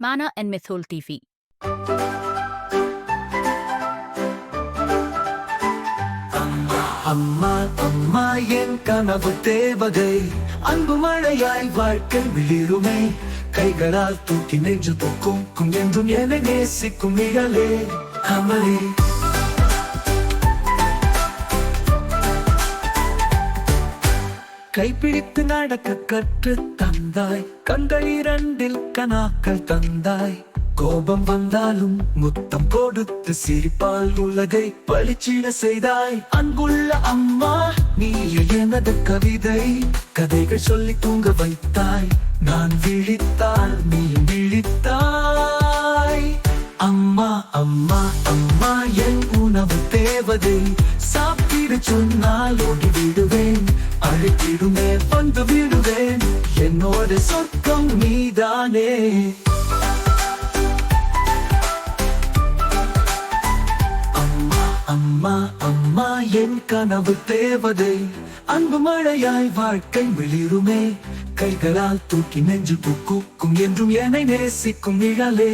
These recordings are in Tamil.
Mana and Mithul TV. அம்மா அம்மா என் கனவு தேவதை அன்பு மழையாய் வாழ்க்கை விளிருமே கைகளால் தூக்கி நெஞ்சு தூக்கும் என்றும் என்னை நேசிக்கும் நிழலே அமரே கைப்பிடித்து நடக்க கற்று தந்தாய் கண்கள் இரண்டில் கனாக்கள் தந்தாய் கோபம் வந்தாலும் முத்தம் கொடுத்து சிரிப்பால் உலகை பளிச்சிட செய்தாய் அன்புள்ள அம்மா நீ எனது கவிதை கதைகள் சொல்லி தூங்க வைத்தாய் நான் விழித்தால் நீ விழித்தாய் அம்மா அம்மா அம்மா என் உணவு தேவதை சாப்பிட சொன்னால் ஓடி விடுவேன் அழைத்திடுமே வந்து விடுவேன் என்னோட சொர்க்கம் நீதானே அம்மா அம்மா என் கனவு தேவதை அன்பு மழையாய் வாழ்க்கை விளிருமே கைகளால் தூக்கி நெஞ்சு பூக்கும் என்றும் என்னை நேசிக்கும் நிழலே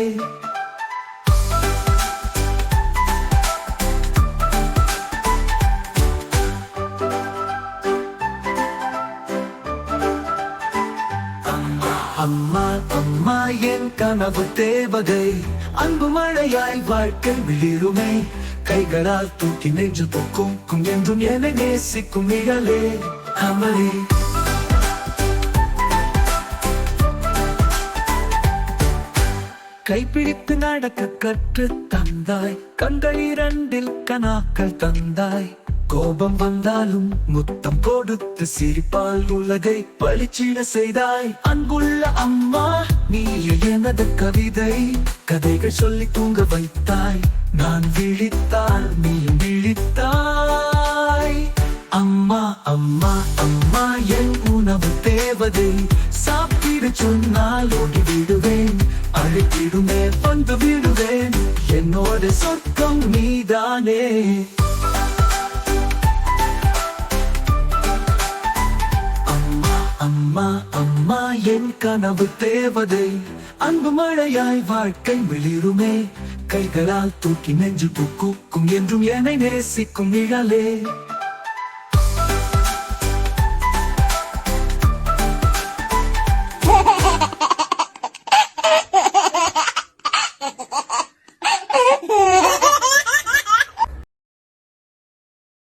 அம்மா அம்மா என் கனவு தேவதை அன்பு மழையாய் வாழ்க்கை விளிருமே கைகளால் தூக்கி நெஞ்சு பூக்கும் என்றும் என்னை நேசிக்கும் நிழலே அமரே கைப்பிடித்து நடக்க கற்று தந்தாய் கண்கள் இரண்டில் கனாக்கள் தந்தாய் கோபம் வந்தாலும் முத்தம் கொடுத்து சிரிப்பால் உலகை பளிச்சிட செய்தாய் அன்புள்ள அம்மா நீ எனது கவிதை கதைகள் சொல்லி தூங்க வைத்தாய் நான் விழித்தால் நீ விழித்தாய் அம்மா அம்மா அம்மா என் உணவு தேவதை சாப்பிட சொன்னால் ஓடி விடுவேன் அழைத்திடுமே வந்து விடுவேன் என்னோட சொர்க்கம் நீதானே அம்மா அம்மா என் கனவு தேவதை அன்பு மழையாய் வாழ்க்கை விளிருமே கைகளால் தூக்கி நெஞ்சு பூக்கும் என்றும் என்னை நேசிக்கும் நிழலே